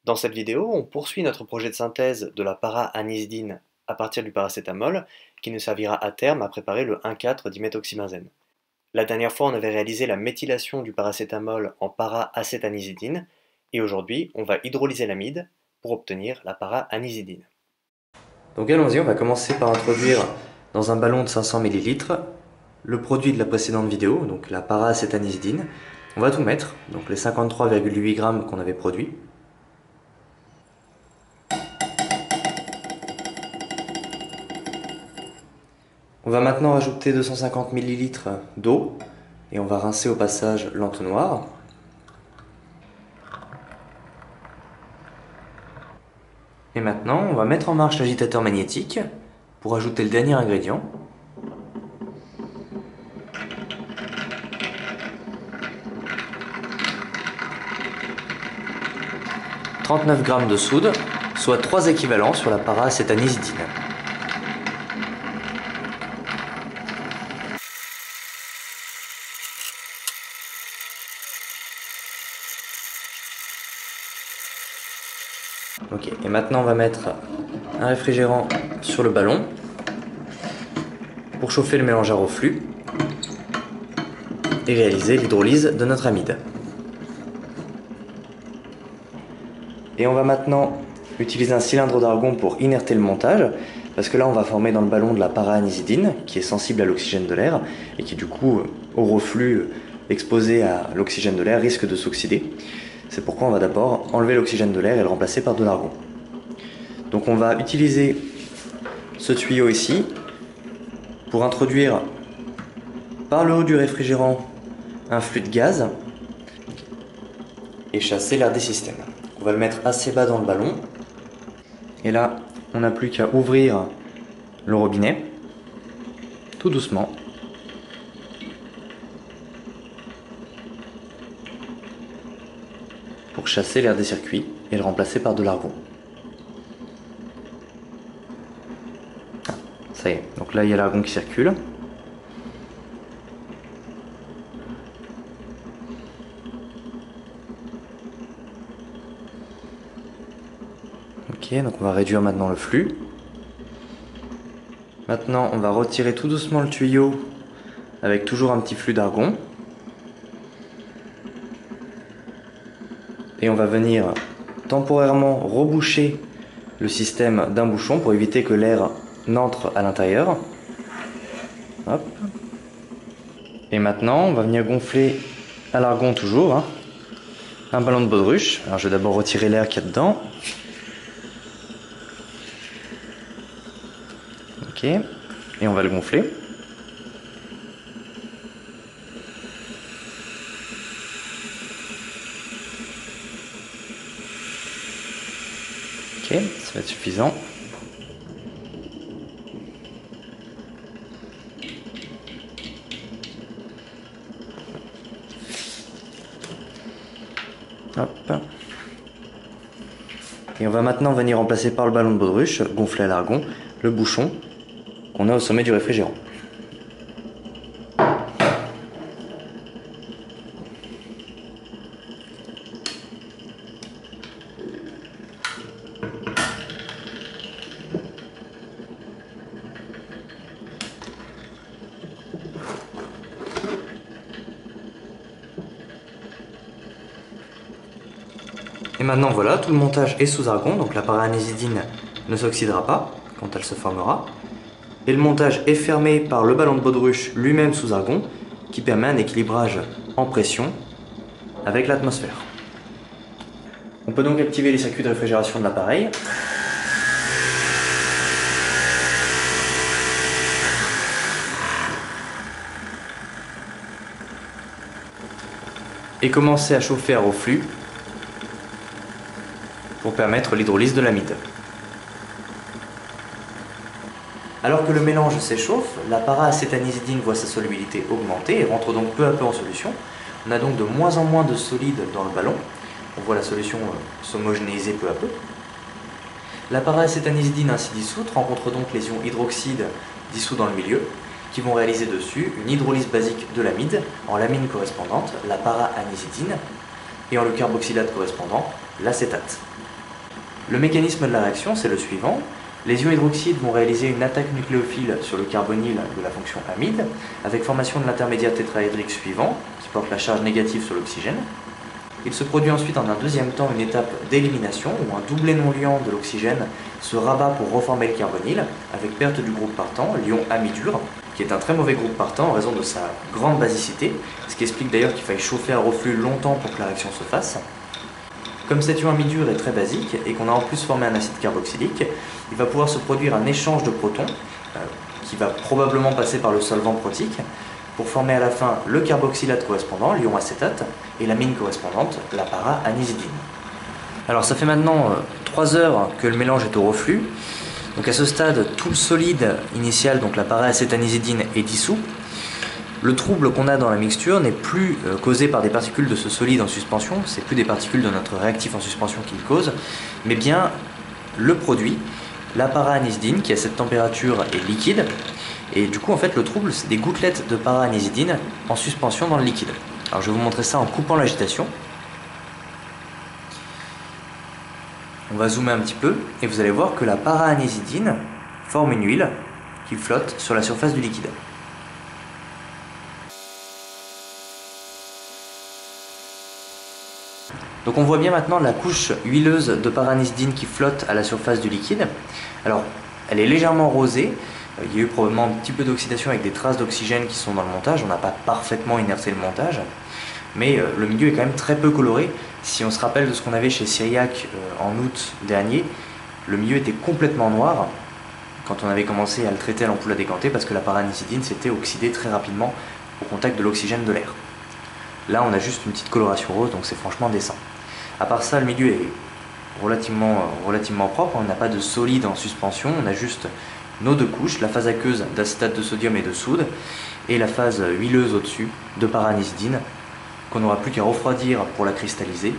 Dans cette vidéo, on poursuit notre projet de synthèse de la para-anisdine à partir du paracétamol, qui nous servira à terme à préparer le 1,4-diméthoxybenzène. La dernière fois, on avait réalisé la méthylation du paracétamol en para-acétanisidine, et aujourd'hui, on va hydrolyser l'amide pour obtenir la para-anisdine. Donc allons-y, on va commencer par introduire dans un ballon de 500 ml le produit de la précédente vidéo, donc la para-acétanisdine. On va tout mettre, donc les 53,8 g qu'on avait produits. On va maintenant rajouter 250 ml d'eau et on va rincer au passage l'entonnoir. Et maintenant, on va mettre en marche l'agitateur magnétique pour ajouter le dernier ingrédient. « 39 g de soude, soit 3 équivalents sur la para-acétanisdine. Ok, et maintenant on va mettre un réfrigérant sur le ballon pour chauffer le mélange à reflux et réaliser l'hydrolyse de notre amide. Et on va maintenant utiliser un cylindre d'argon pour inerter le montage, parce que là on va former dans le ballon de la para-anisdine qui est sensible à l'oxygène de l'air et qui du coup au reflux exposé à l'oxygène de l'air risque de s'oxyder. C'est pourquoi on va d'abord enlever l'oxygène de l'air et le remplacer par de l'argon. Donc on va utiliser ce tuyau ici pour introduire par le haut du réfrigérant un flux de gaz et chasser l'air des systèmes. On va le mettre assez bas dans le ballon et là on n'a plus qu'à ouvrir le robinet tout doucement. Pour chasser l'air des circuits et le remplacer par de l'argon. Ça y est, donc là il y a l'argon qui circule. Ok, donc on va réduire maintenant le flux. Maintenant on va retirer tout doucement le tuyau avec toujours un petit flux d'argon. Et on va venir temporairement reboucher le système d'un bouchon pour éviter que l'air n'entre à l'intérieur. Hop. Et maintenant, on va venir gonfler à l'argon toujours un ballon de baudruche. Alors je vais d'abord retirer l'air qu'il y a dedans. Ok. Et on va le gonfler. Ok, ça va être suffisant. Hop. Et on va maintenant venir remplacer par le ballon de baudruche, gonflé à l'argon, le bouchon qu'on a au sommet du réfrigérant. Et maintenant voilà, tout le montage est sous argon, donc la para-anisdine ne s'oxydera pas quand elle se formera. Et le montage est fermé par le ballon de baudruche lui-même sous argon, qui permet un équilibrage en pression avec l'atmosphère. On peut donc activer les circuits de réfrigération de l'appareil. Et commencer à chauffer à reflux pour permettre l'hydrolyse de l'amide. Alors que le mélange s'échauffe, la para-acétanisdine voit sa solubilité augmenter et rentre donc peu à peu en solution. On a donc de moins en moins de solide dans le ballon. On voit la solution s'homogénéiser peu à peu. La para-acétanisdine ainsi dissoute rencontre donc les ions hydroxyde dissous dans le milieu, qui vont réaliser dessus une hydrolyse basique de l'amide en l'amine correspondante, la para-anisdine, et en le carboxylate correspondant, l'acétate. Le mécanisme de la réaction, c'est le suivant. Les ions hydroxydes vont réaliser une attaque nucléophile sur le carbonyle de la fonction amide, avec formation de l'intermédiaire tétraédrique suivant, qui porte la charge négative sur l'oxygène. Il se produit ensuite en un deuxième temps une étape d'élimination, où un doublet non liant de l'oxygène se rabat pour reformer le carbonyle, avec perte du groupe partant, l'ion amidure, qui est un très mauvais groupe partant en raison de sa grande basicité, ce qui explique d'ailleurs qu'il faille chauffer à reflux longtemps pour que la réaction se fasse. Comme cet ion amidure est très basique et qu'on a en plus formé un acide carboxylique, il va pouvoir se produire un échange de protons qui va probablement passer par le solvant protique pour former à la fin le carboxylate correspondant, l'ion acétate, et l'amine correspondante, la para-anisdine. Alors ça fait maintenant 3 heures que le mélange est au reflux. Donc à ce stade, tout le solide initial, donc la para-acétanisdine, est dissous. Le trouble qu'on a dans la mixture n'est plus causé par des particules de ce solide en suspension, c'est plus des particules de notre réactif en suspension qui le causent, mais bien le produit, la para-anisdine, qui à cette température est liquide, et du coup en fait le trouble c'est des gouttelettes de para-anisdine en suspension dans le liquide. Alors je vais vous montrer ça en coupant l'agitation. On va zoomer un petit peu, et vous allez voir que la para-anisdine forme une huile qui flotte sur la surface du liquide. Donc on voit bien maintenant la couche huileuse de para-anisdine qui flotte à la surface du liquide. Alors elle est légèrement rosée, il y a eu probablement un petit peu d'oxydation avec des traces d'oxygène qui sont dans le montage, on n'a pas parfaitement inerté le montage, mais le milieu est quand même très peu coloré. Si on se rappelle de ce qu'on avait chez Syriac en août dernier, le milieu était complètement noir quand on avait commencé à le traiter à l'ampoule à décanter parce que la para-anisdine s'était oxydée très rapidement au contact de l'oxygène de l'air. Là on a juste une petite coloration rose, donc c'est franchement décent. À part ça, le milieu est relativement propre, on n'a pas de solide en suspension, on a juste nos 2 couches, la phase aqueuse d'acétate de sodium et de soude, et la phase huileuse au-dessus de para-anisdine, qu'on n'aura plus qu'à refroidir pour la cristalliser,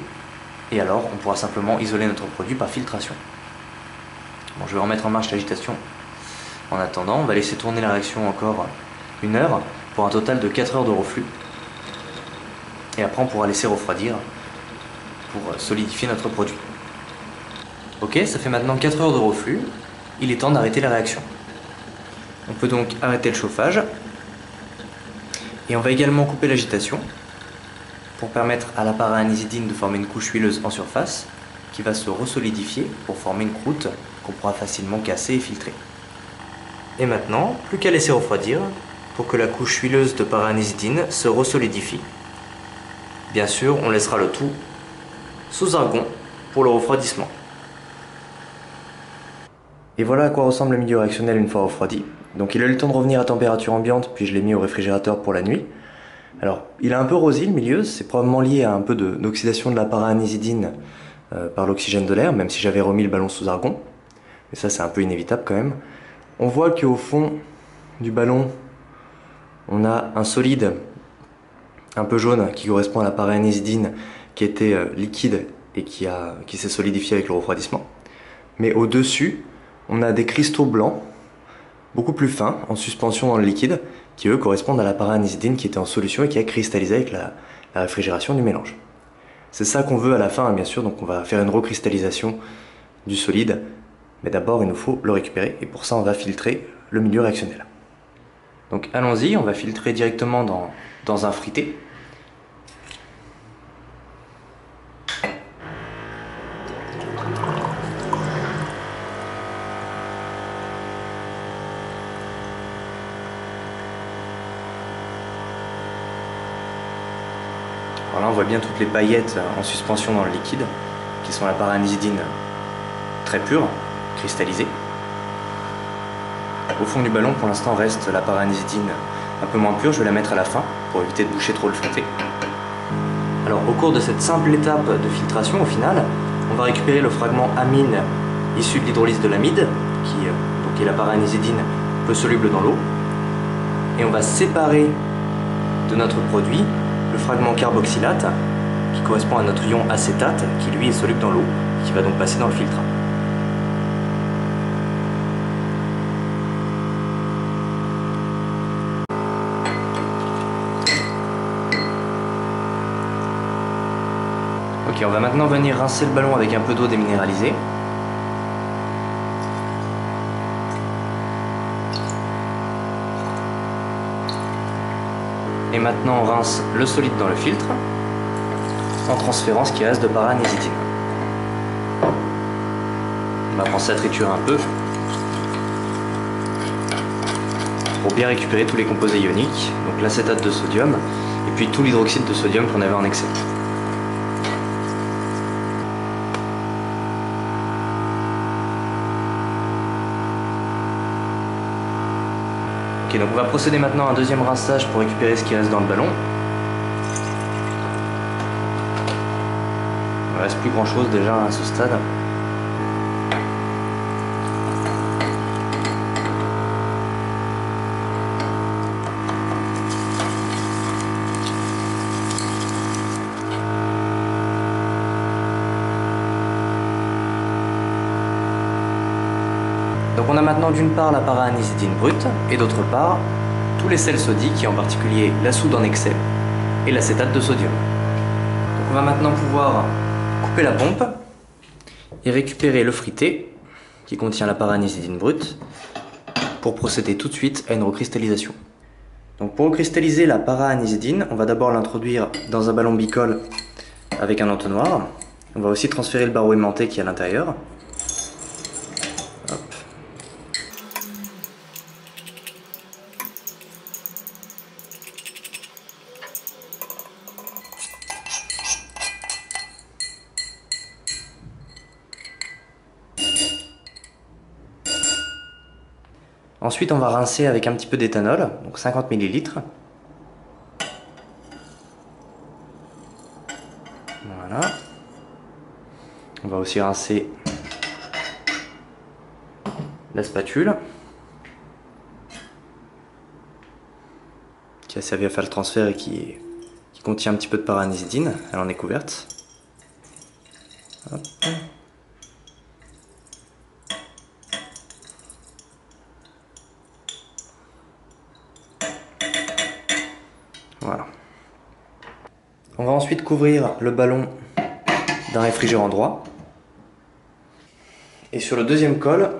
et alors on pourra simplement isoler notre produit par filtration. Bon, je vais remettre en marche l'agitation en attendant, on va laisser tourner la réaction encore 1 heure, pour un total de 4 heures de reflux, et après on pourra laisser refroidir pour solidifier notre produit. Ok, ça fait maintenant 4 heures de reflux, il est temps d'arrêter la réaction. On peut donc arrêter le chauffage, et on va également couper l'agitation, pour permettre à la para-anisdine de former une couche huileuse en surface, qui va se resolidifier pour former une croûte qu'on pourra facilement casser et filtrer. Et maintenant, plus qu'à laisser refroidir, pour que la couche huileuse de para-anisdine se resolidifie. Bien sûr, on laissera le tout sous argon pour le refroidissement. Et voilà à quoi ressemble le milieu réactionnel une fois refroidi. Donc il a eu le temps de revenir à température ambiante, puis je l'ai mis au réfrigérateur pour la nuit. Alors, il a un peu rosé le milieu, c'est probablement lié à un peu d'oxydation de la para-anisdine par l'oxygène de l'air, même si j'avais remis le ballon sous argon. Mais ça, c'est un peu inévitable quand même. On voit qu'au fond du ballon, on a un solide un peu jaune qui correspond à la para-anisdine qui était liquide et qui s'est solidifié avec le refroidissement. Mais au-dessus, on a des cristaux blancs, beaucoup plus fins, en suspension dans le liquide, qui eux correspondent à la para-anisdine qui était en solution et qui a cristallisé avec la réfrigération du mélange. C'est ça qu'on veut à la fin, hein, bien sûr, donc on va faire une recristallisation du solide, mais d'abord il nous faut le récupérer, et pour ça on va filtrer le milieu réactionnel. Donc allons-y, on va filtrer directement dans un fruité. Alors là on voit bien toutes les paillettes en suspension dans le liquide, qui sont la para-anisdine très pure, cristallisée. Au fond du ballon pour l'instant reste la para-anisdine un peu moins pure, je vais la mettre à la fin pour éviter de boucher trop le fruité. Alors au cours de cette simple étape de filtration, au final, on va récupérer le fragment amine issu de l'hydrolyse de l'amide, qui est la para-anisdine peu soluble dans l'eau, et on va séparer de notre produit le fragment carboxylate qui correspond à notre ion acétate qui lui est soluble dans l'eau et qui va donc passer dans le filtre. Ok, on va maintenant venir rincer le ballon avec un peu d'eau déminéralisée Et maintenant on rince le solide dans le filtre en transférant ce qui reste de para-anisitine. On va penser à triturer un peu pour bien récupérer tous les composés ioniques, donc l'acétate de sodium et puis tout l'hydroxyde de sodium qu'on avait en excès. Ok, donc on va procéder maintenant à un deuxième rinçage pour récupérer ce qui reste dans le ballon. Il ne reste plus grand chose déjà à ce stade. Donc on a maintenant d'une part la para-anisitine brute et d'autre part tous les sels sodiques et en particulier la soude en excès et l'acétate de sodium. Donc on va maintenant pouvoir couper la pompe et récupérer le frité qui contient la para-anisitine brute pour procéder tout de suite à une recristallisation. Donc pour recristalliser la para-anisitine, on va d'abord l'introduire dans un ballon bicol avec un entonnoir. On va aussi transférer le barreau aimanté qui est à l'intérieur. Ensuite, on va rincer avec un petit peu d'éthanol, donc 50 ml. Voilà. On va aussi rincer la spatule qui a servi à faire le transfert et qui contient un petit peu de para-anisitine. Elle en est couverte. Hop. Voilà. On va ensuite couvrir le ballon d'un réfrigérant droit. Et sur le deuxième col,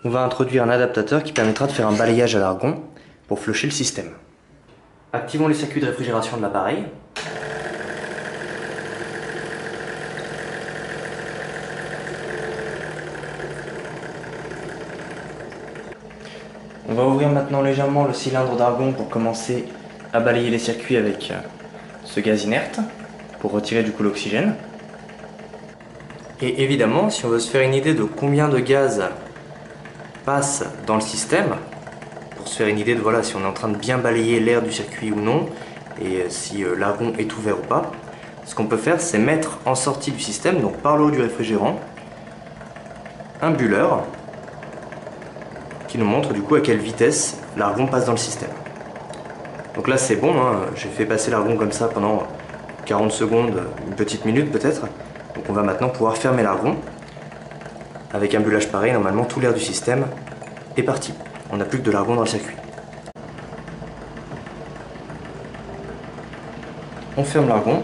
on va introduire un adaptateur qui permettra de faire un balayage à l'argon pour flusher le système. Activons les circuits de réfrigération de l'appareil. On va ouvrir maintenant légèrement le cylindre d'argon pour commencer à balayer les circuits avec ce gaz inerte pour retirer du coup l'oxygène. Et évidemment, si on veut se faire une idée de combien de gaz passe dans le système, pour se faire une idée de voilà, si on est en train de bien balayer l'air du circuit ou non, et si l'argon est ouvert ou pas, ce qu'on peut faire, c'est mettre en sortie du système, donc par le haut du réfrigérant, un bulleur qui nous montre du coup à quelle vitesse l'argon passe dans le système. Donc là c'est bon, hein, j'ai fait passer l'argon comme ça pendant 40 secondes, une petite minute peut-être. Donc on va maintenant pouvoir fermer l'argon. Avec un bullage pareil, normalement tout l'air du système est parti. On n'a plus que de l'argon dans le circuit. On ferme l'argon.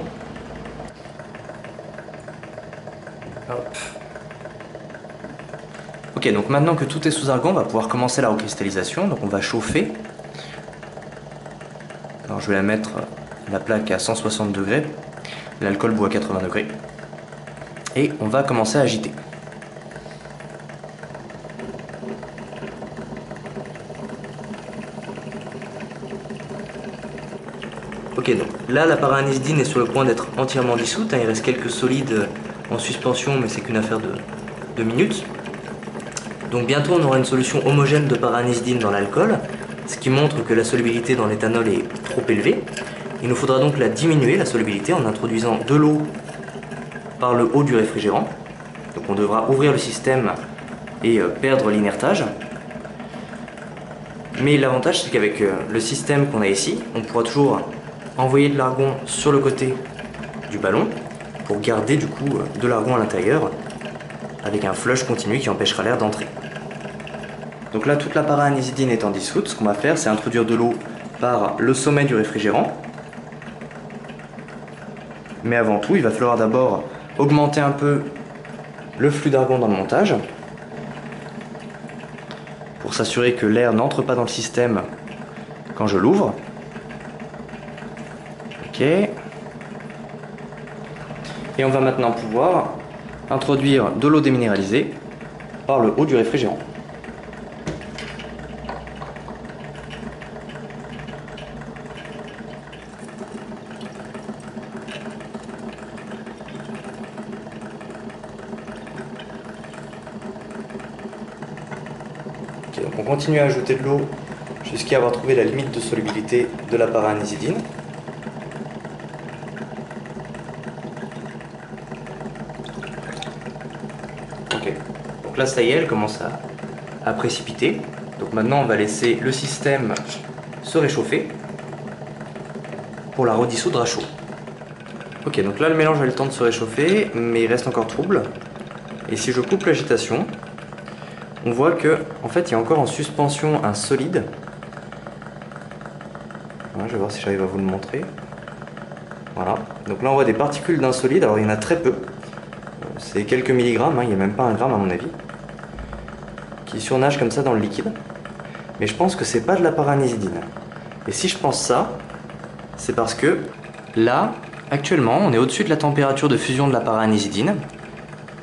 Hop. Ok, donc maintenant que tout est sous argon, on va pouvoir commencer la recristallisation. Donc on va chauffer. Alors je vais la mettre la plaque à 160 degrés. L'alcool bout à 80 degrés. Et on va commencer à agiter. Ok, donc là la para-anisitine est sur le point d'être entièrement dissoute. Il reste quelques solides en suspension, mais c'est qu'une affaire de minutes. Donc bientôt on aura une solution homogène de para-anisitine dans l'alcool, ce qui montre que la solubilité dans l'éthanol est trop élevée. Il nous faudra donc la diminuer, la solubilité, en introduisant de l'eau par le haut du réfrigérant. Donc on devra ouvrir le système et perdre l'inertage. Mais l'avantage c'est qu'avec le système qu'on a ici, on pourra toujours envoyer de l'argon sur le côté du ballon pour garder du coup de l'argon à l'intérieur avec un flush continu qui empêchera l'air d'entrer. Donc là, toute la para-anisitine étant dissoute, ce qu'on va faire, c'est introduire de l'eau par le sommet du réfrigérant. Mais avant tout, il va falloir d'abord augmenter un peu le flux d'argon dans le montage pour s'assurer que l'air n'entre pas dans le système quand je l'ouvre. Ok. Et on va maintenant pouvoir introduire de l'eau déminéralisée par le haut du réfrigérant. Ok, donc on continue à ajouter de l'eau jusqu'à avoir trouvé la limite de solubilité de la para-anisidine. Ok, donc là ça y est, elle commence à précipiter. Donc maintenant on va laisser le système se réchauffer pour la redissoudre à chaud. Ok, donc là le mélange a eu le temps de se réchauffer, mais il reste encore trouble. Et si je coupe l'agitation, on voit que en fait il y a encore en suspension un solide. Je vais voir si j'arrive à vous le montrer. Voilà, donc là on voit des particules d'un solide, alors il y en a très peu. C'est quelques milligrammes, il n'y a même pas un gramme à mon avis, qui surnage comme ça dans le liquide. Mais je pense que c'est pas de la para-anisidine. Et si je pense ça, c'est parce que là, actuellement, on est au-dessus de la température de fusion de la para-anisidine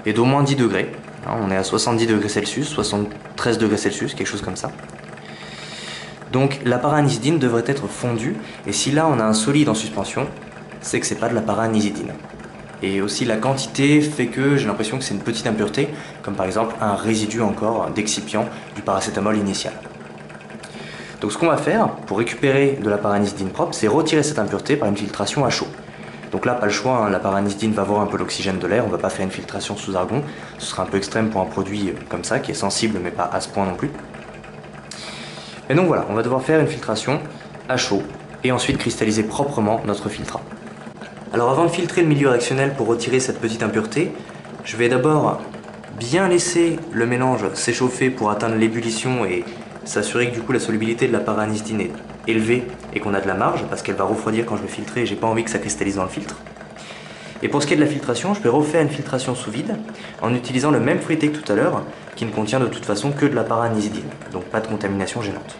et d'au moins 10 degrés. On est à 70 degrés Celsius, 73 degrés Celsius, quelque chose comme ça. Donc la para-anisidine devrait être fondue, et si là on a un solide en suspension, c'est que c'est pas de la para-anisidine. Et aussi la quantité fait que j'ai l'impression que c'est une petite impureté, comme par exemple un résidu encore d'excipient du paracétamol initial. Donc ce qu'on va faire pour récupérer de la para-anisidine propre, c'est retirer cette impureté par une filtration à chaud. Donc là, pas le choix, la para-anisidine va voir un peu l'oxygène de l'air, on va pas faire une filtration sous argon, ce sera un peu extrême pour un produit comme ça, qui est sensible mais pas à ce point non plus. Et donc voilà, on va devoir faire une filtration à chaud, et ensuite cristalliser proprement notre filtrat. Alors avant de filtrer le milieu réactionnel pour retirer cette petite impureté, je vais d'abord bien laisser le mélange s'échauffer pour atteindre l'ébullition et s'assurer que du coup la solubilité de la para-anisidine est élevée et qu'on a de la marge parce qu'elle va refroidir quand je vais filtrer et j'ai pas envie que ça cristallise dans le filtre. Et pour ce qui est de la filtration, je vais refaire une filtration sous vide en utilisant le même fouetté que tout à l'heure qui ne contient de toute façon que de la para-anisidine, donc pas de contamination gênante.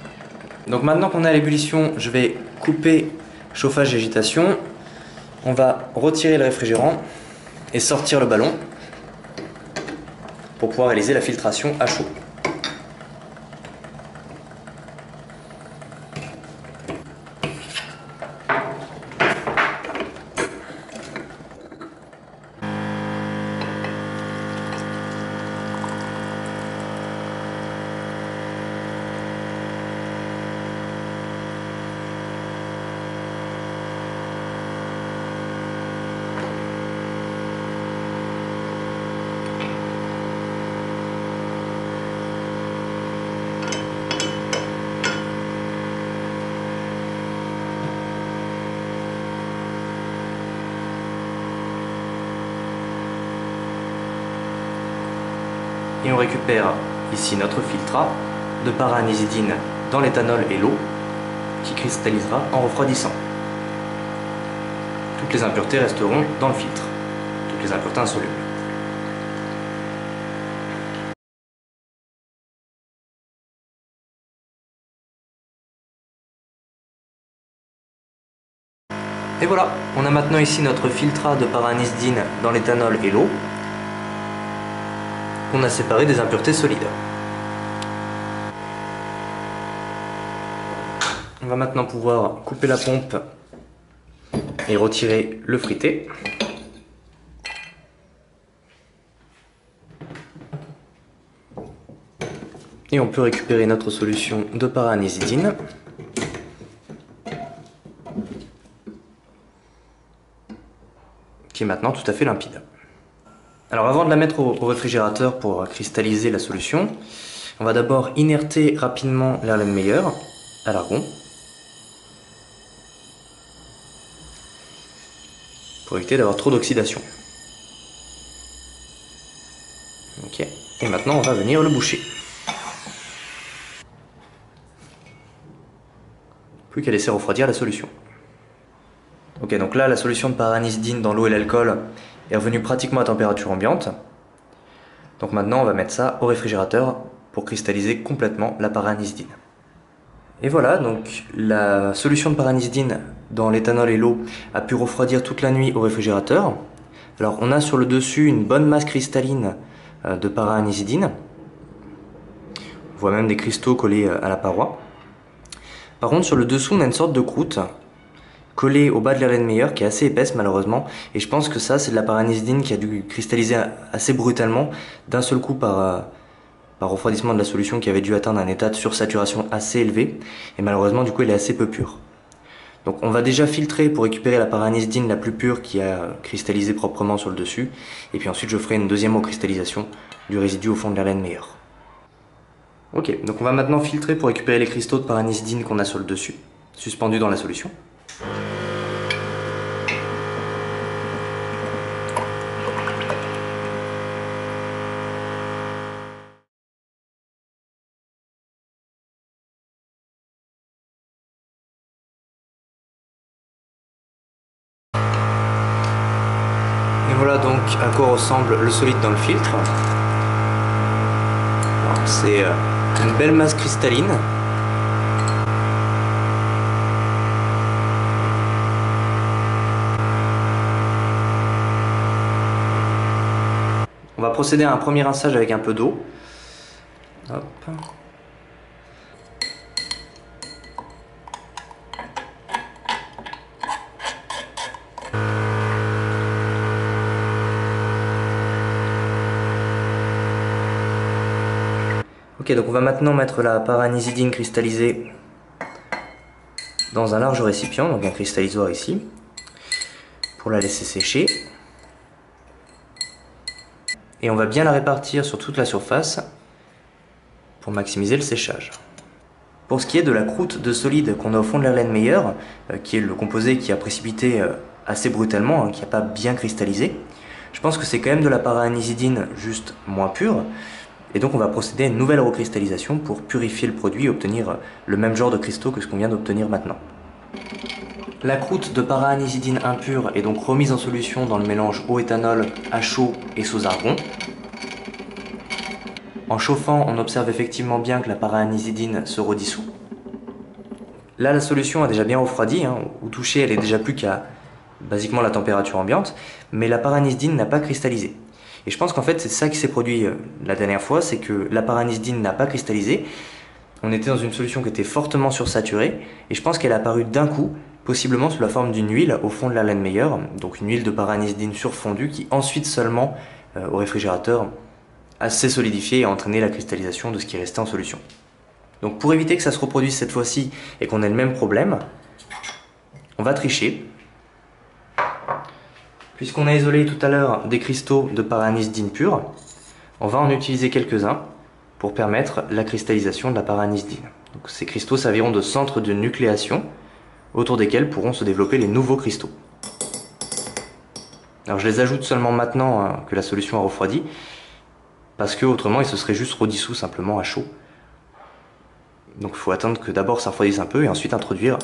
Donc maintenant qu'on est à l'ébullition, je vais couper chauffage et agitation. On va retirer le réfrigérant et sortir le ballon pour pouvoir réaliser la filtration à chaud. Et on récupère ici notre filtrat de para-anisidine dans l'éthanol et l'eau qui cristallisera en refroidissant. Toutes les impuretés resteront dans le filtre, toutes les impuretés insolubles. Et voilà, on a maintenant ici notre filtrat de para-anisidine dans l'éthanol et l'eau qu'on a séparé des impuretés solides. On va maintenant pouvoir couper la pompe et retirer le fruité. Et on peut récupérer notre solution de para-anisidine. Qui est maintenant tout à fait limpide. Alors avant de la mettre au réfrigérateur pour cristalliser la solution, on va d'abord inerter rapidement l'Erlenmeyer à l'argon pour éviter d'avoir trop d'oxydation. Ok, et maintenant on va venir le boucher. Plus qu'à laisser refroidir la solution. Ok, donc là la solution de para-anisidine dans l'eau et l'alcool est revenue pratiquement à température ambiante. Donc maintenant on va mettre ça au réfrigérateur pour cristalliser complètement la para-anisidine. Et voilà, donc la solution de paranisdine dans l'éthanol et l'eau a pu refroidir toute la nuit au réfrigérateur. Alors on a sur le dessus une bonne masse cristalline de para-anisdine. On voit même des cristaux collés à la paroi. Par contre sur le dessous on a une sorte de croûte collée au bas de l'Erlenmeyer qui est assez épaisse malheureusement. Et je pense que ça c'est de la para-anisdine qui a dû cristalliser assez brutalement d'un seul coup par refroidissement de la solution qui avait dû atteindre un état de sursaturation assez élevé. Et malheureusement du coup elle est assez peu pure. Donc on va déjà filtrer pour récupérer la para-anisdine la plus pure qui a cristallisé proprement sur le dessus. Et puis ensuite je ferai une deuxième recristallisation du résidu au fond de l'Erlenmeyer. Ok, donc on va maintenant filtrer pour récupérer les cristaux de para-anisdine qu'on a sur le dessus, suspendus dans la solution. Et voilà donc à quoi ressemble le solide dans le filtre. C'est une belle masse cristalline. On va procéder à un premier rinçage avec un peu d'eau. Hop. Ok, donc on va maintenant mettre la para-anisdine cristallisée dans un large récipient, donc un cristallisoir ici, pour la laisser sécher. Et on va bien la répartir sur toute la surface pour maximiser le séchage. Pour ce qui est de la croûte de solide qu'on a au fond de l'Erlenmeyer, qui est le composé qui a précipité assez brutalement, qui n'a pas bien cristallisé, je pense que c'est quand même de la para-anisdine juste moins pure. Et donc on va procéder à une nouvelle recristallisation pour purifier le produit et obtenir le même genre de cristaux que ce qu'on vient d'obtenir maintenant. La croûte de para-anisdine impure est donc remise en solution dans le mélange eau-éthanol à chaud et sous-argon. En chauffant, on observe effectivement bien que la para-anisdine se redissout. Là, la solution a déjà bien refroidi, au toucher elle est déjà plus qu'à basiquement la température ambiante, mais la para-anisdine n'a pas cristallisé. Et je pense qu'en fait c'est ça qui s'est produit la dernière fois, c'est que la para-anisdine n'a pas cristallisé. On était dans une solution qui était fortement sursaturée, et je pense qu'elle est apparue d'un coup, possiblement sous la forme d'une huile au fond de l'Erlenmeyer, donc une huile de para-anisdine surfondue qui ensuite seulement, au réfrigérateur, s'est solidifiée et a entraîné la cristallisation de ce qui restait en solution. Donc pour éviter que ça se reproduise cette fois-ci et qu'on ait le même problème, on va tricher. Puisqu'on a isolé tout à l'heure des cristaux de para-anisdine pure, on va en utiliser quelques-uns pour permettre la cristallisation de la para-anisdine. Donc ces cristaux serviront de centre de nucléation autour desquels pourront se développer les nouveaux cristaux. Alors je les ajoute seulement maintenant que la solution a refroidi, parce que autrement ils se seraient juste redissous simplement à chaud. Donc il faut attendre que d'abord ça refroidisse un peu et ensuite introduire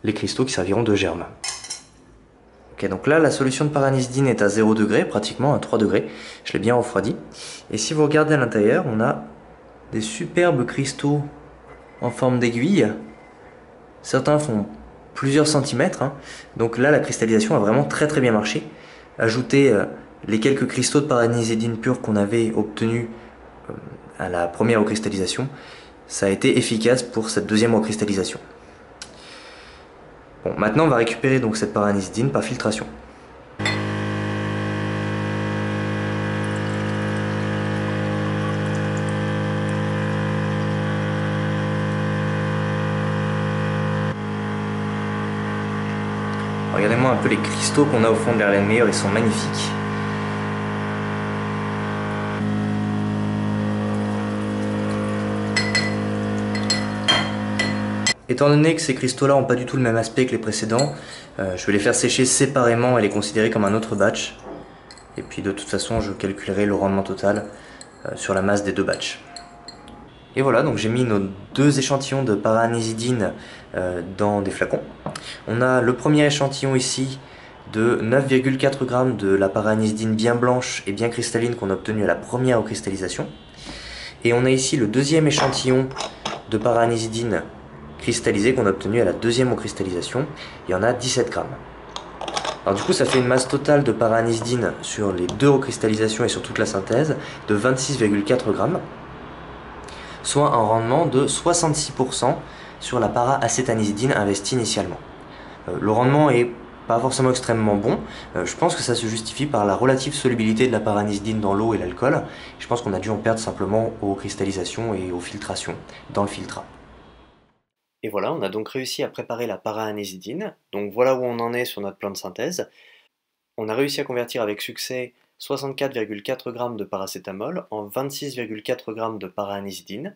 les cristaux qui serviront de germe. Ok, donc là la solution de para-anisdine est à 0 degré, pratiquement à 3 degrés. Je l'ai bien refroidi. Et si vous regardez à l'intérieur, on a des superbes cristaux en forme d'aiguille. Certains font plusieurs centimètres. Donc là la cristallisation a vraiment très bien marché. Ajoutez les quelques cristaux de para-anisdine pure qu'on avait obtenus à la première recristallisation, ça a été efficace pour cette deuxième recristallisation. Bon, maintenant on va récupérer donc cette para-anisdine par filtration. Regardez-moi un peu les cristaux qu'on a au fond de l'Erlenmeyer, ils sont magnifiques. Étant donné que ces cristaux-là n'ont pas du tout le même aspect que les précédents, je vais les faire sécher séparément et les considérer comme un autre batch. Et puis de toute façon, je calculerai le rendement total sur la masse des deux batchs. Et voilà, donc j'ai mis nos deux échantillons de para-anisdine dans des flacons. On a le premier échantillon ici de 9,4 g de la para-anisdine bien blanche et bien cristalline qu'on a obtenue à la première recristallisation. Et on a ici le deuxième échantillon de para-anisdine cristallisés qu'on a obtenus à la deuxième eau cristallisation. Il y en a 17 grammes. Alors du coup, ça fait une masse totale de para-anisdine sur les deux recristallisations et sur toute la synthèse de 26,4 grammes, soit un rendement de 66% sur la para-acétanisdine investie initialement. Le rendement est pas forcément extrêmement bon. Je pense que ça se justifie par la relative solubilité de la para-anisdine dans l'eau et l'alcool. Je pense qu'on a dû en perdre simplement aux cristallisations et aux filtrations dans le filtrat. Et voilà, on a donc réussi à préparer la para-anisdine. Donc voilà où on en est sur notre plan de synthèse. On a réussi à convertir avec succès 64,4 g de paracétamol en 26,4 g de para-anisdine,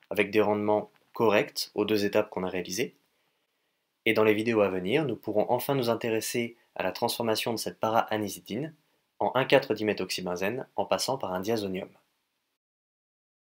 avec des rendements corrects aux deux étapes qu'on a réalisées. Et dans les vidéos à venir, nous pourrons enfin nous intéresser à la transformation de cette para-anisdine en 1,4-diméthoxybenzène en passant par un diazonium.